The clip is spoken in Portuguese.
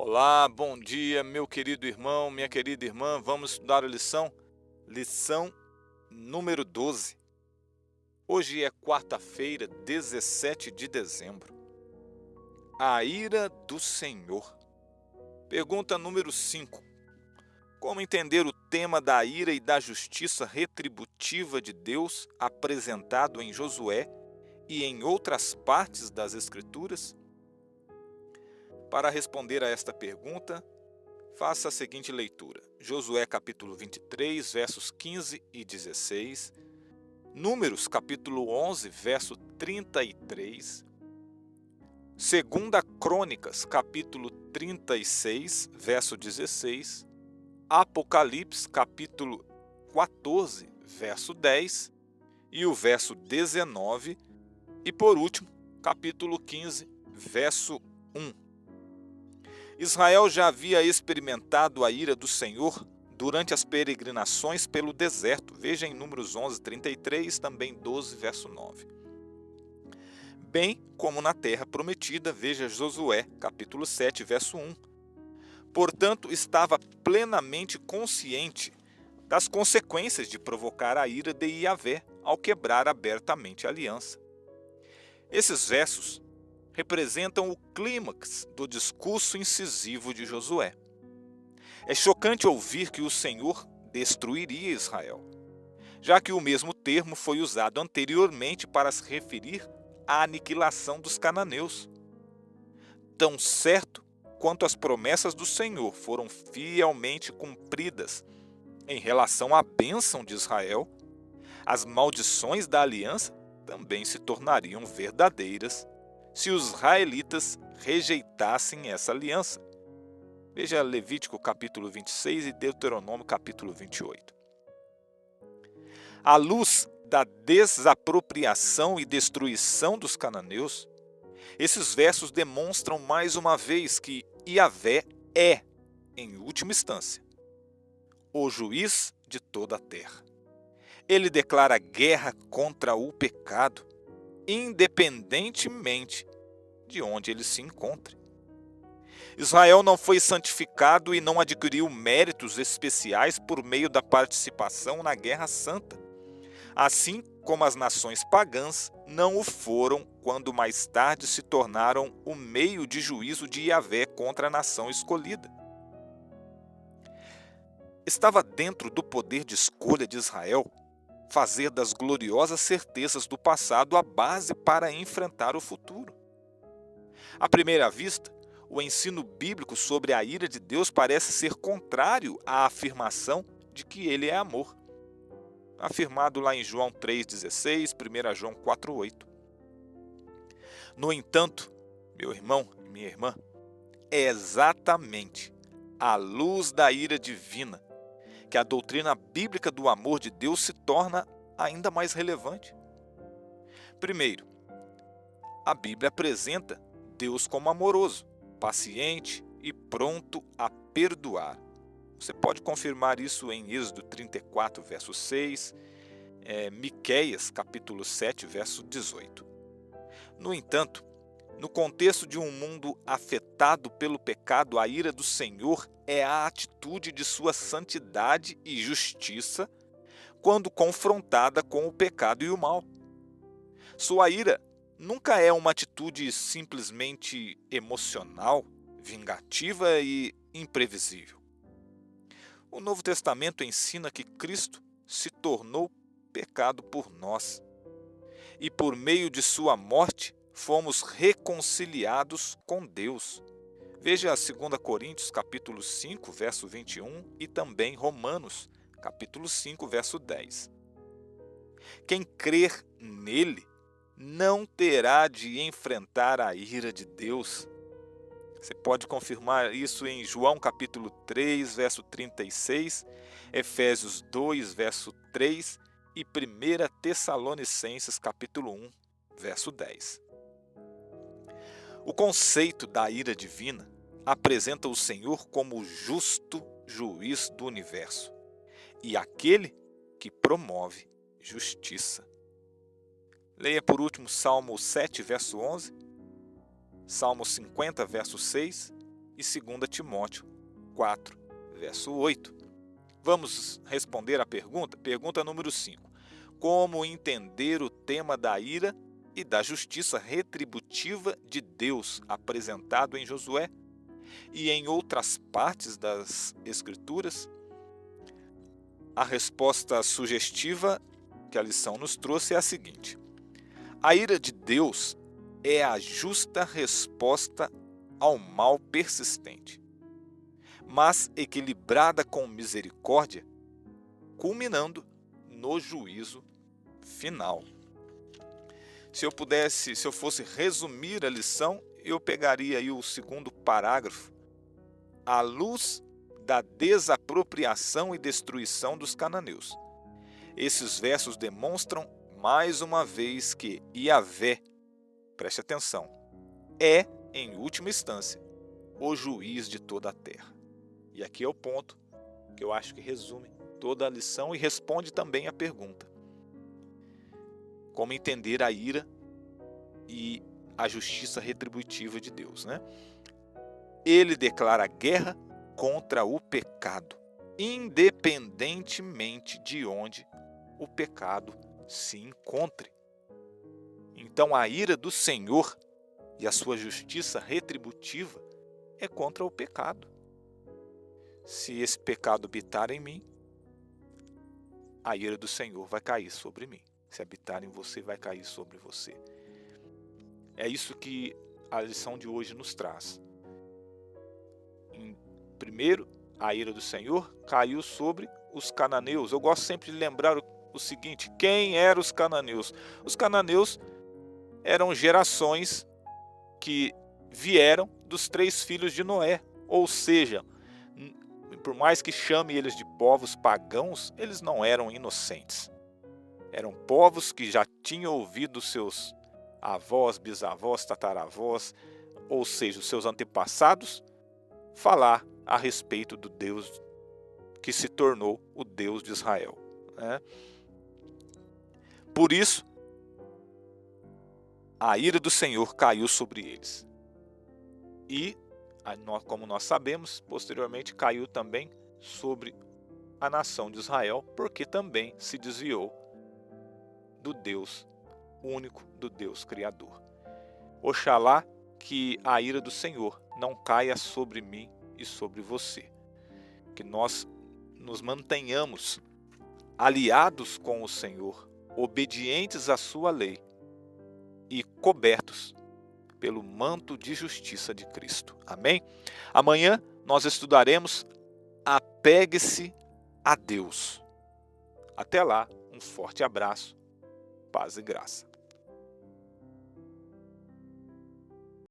Olá, bom dia, meu querido irmão, minha querida irmã. Vamos estudar a lição número 12. Hoje é quarta-feira, 17 de dezembro. A ira do Senhor. Pergunta número 5. Como entender o tema da ira e da justiça retributiva de Deus apresentado em Josué e em outras partes das Escrituras? Para responder a esta pergunta, faça a seguinte leitura: Josué capítulo 23, versos 15 e 16, Números capítulo 11, verso 33, Segunda Crônicas capítulo 36, verso 16, Apocalipse capítulo 14, verso 10 e o verso 19 e, por último, capítulo 15, verso 1. Israel já havia experimentado a ira do Senhor durante as peregrinações pelo deserto. Veja em Números 11, 33, também 12, verso 9. Bem como na terra prometida, veja Josué, capítulo 7, verso 1. Portanto, estava plenamente consciente das consequências de provocar a ira de Yahvé ao quebrar abertamente a aliança. Esses versos representam o clímax do discurso incisivo de Josué. É chocante ouvir que o Senhor destruiria Israel, já que o mesmo termo foi usado anteriormente para se referir à aniquilação dos cananeus. Tão certo quanto as promessas do Senhor foram fielmente cumpridas em relação à bênção de Israel, as maldições da aliança também se tornariam verdadeiras se os israelitas rejeitassem essa aliança. Veja Levítico capítulo 26 e Deuteronômio capítulo 28. À luz da desapropriação e destruição dos cananeus, esses versos demonstram mais uma vez que Yahvé é, em última instância, o juiz de toda a terra. Ele declara guerra contra o pecado, independentemente de onde ele se encontre. Israel não foi santificado e não adquiriu méritos especiais por meio da participação na Guerra Santa, assim como as nações pagãs não o foram quando mais tarde se tornaram o meio de juízo de Yahvé contra a nação escolhida. Estava dentro do poder de escolha de Israel fazer das gloriosas certezas do passado a base para enfrentar o futuro. À primeira vista, o ensino bíblico sobre a ira de Deus parece ser contrário à afirmação de que ele é amor, afirmado lá em João 3,16, 1 João 4,8. No entanto, meu irmão e minha irmã, é exatamente à luz da ira divina que a doutrina bíblica do amor de Deus se torna ainda mais relevante. Primeiro, a Bíblia apresenta Deus como amoroso, paciente e pronto a perdoar. Você pode confirmar isso em Êxodo 34, verso 6, Miqueias, capítulo 7, verso 18. No entanto, no contexto de um mundo afetado pelo pecado, a ira do Senhor é a atitude de sua santidade e justiça quando confrontada com o pecado e o mal. Sua ira nunca é uma atitude simplesmente emocional, vingativa e imprevisível. O Novo Testamento ensina que Cristo se tornou pecado por nós e por meio de sua morte fomos reconciliados com Deus. Veja 2 Coríntios capítulo 5, verso 21 e também Romanos capítulo 5, verso 10. Quem crer nele não terá de enfrentar a ira de Deus. Você pode confirmar isso em João capítulo 3, verso 36, Efésios 2, verso 3 e 1 Tessalonicenses capítulo 1, verso 10. O conceito da ira divina apresenta o Senhor como o justo juiz do universo e aquele que promove justiça. Leia por último Salmo 7, verso 11, Salmo 50, verso 6 e 2 Timóteo 4, verso 8. Vamos responder a pergunta? Pergunta número 5. Como entender o tema da ira e da justiça retributiva de Deus apresentado em Josué e em outras partes das Escrituras? A resposta sugestiva que a lição nos trouxe é a seguinte: a ira de Deus é a justa resposta ao mal persistente, mas equilibrada com misericórdia, culminando no juízo final. Se eu fosse resumir a lição, eu pegaria aí o segundo parágrafo, à luz da desapropriação e destruição dos cananeus. Esses versos demonstram mais uma vez que Yahvé, preste atenção, é, em última instância, o juiz de toda a terra. E aqui é o ponto que eu acho que resume toda a lição e responde também a pergunta: como entender a ira e a justiça retributiva de Deus, né? Ele declara guerra contra o pecado, independentemente de onde o pecado se encontre. Então a ira do Senhor e a sua justiça retributiva é contra o pecado. Se esse pecado habitar em mim, a ira do Senhor vai cair sobre mim. Se habitar em você, vai cair sobre você. É isso que a lição de hoje nos traz. Primeiro, a ira do Senhor caiu sobre os cananeus. Eu gosto sempre de lembrar o seguinte: quem eram os cananeus? Os cananeus eram gerações que vieram dos 3 filhos de Noé. Ou seja, por mais que chame eles de povos pagãos, eles não eram inocentes. Eram povos que já tinham ouvido seus avós, bisavós, tataravós, ou seja, os seus antepassados, falar a respeito do Deus que se tornou o Deus de Israel, né? Por isso, a ira do Senhor caiu sobre eles. E, como nós sabemos, posteriormente caiu também sobre a nação de Israel, porque também se desviou do Deus único, do Deus Criador. Oxalá que a ira do Senhor não caia sobre mim e sobre você. Que nós nos mantenhamos aliados com o Senhor, obedientes à sua lei e cobertos pelo manto de justiça de Cristo. Amém? Amanhã nós estudaremos Apegue-se a Deus. Até lá, um forte abraço, paz e graça.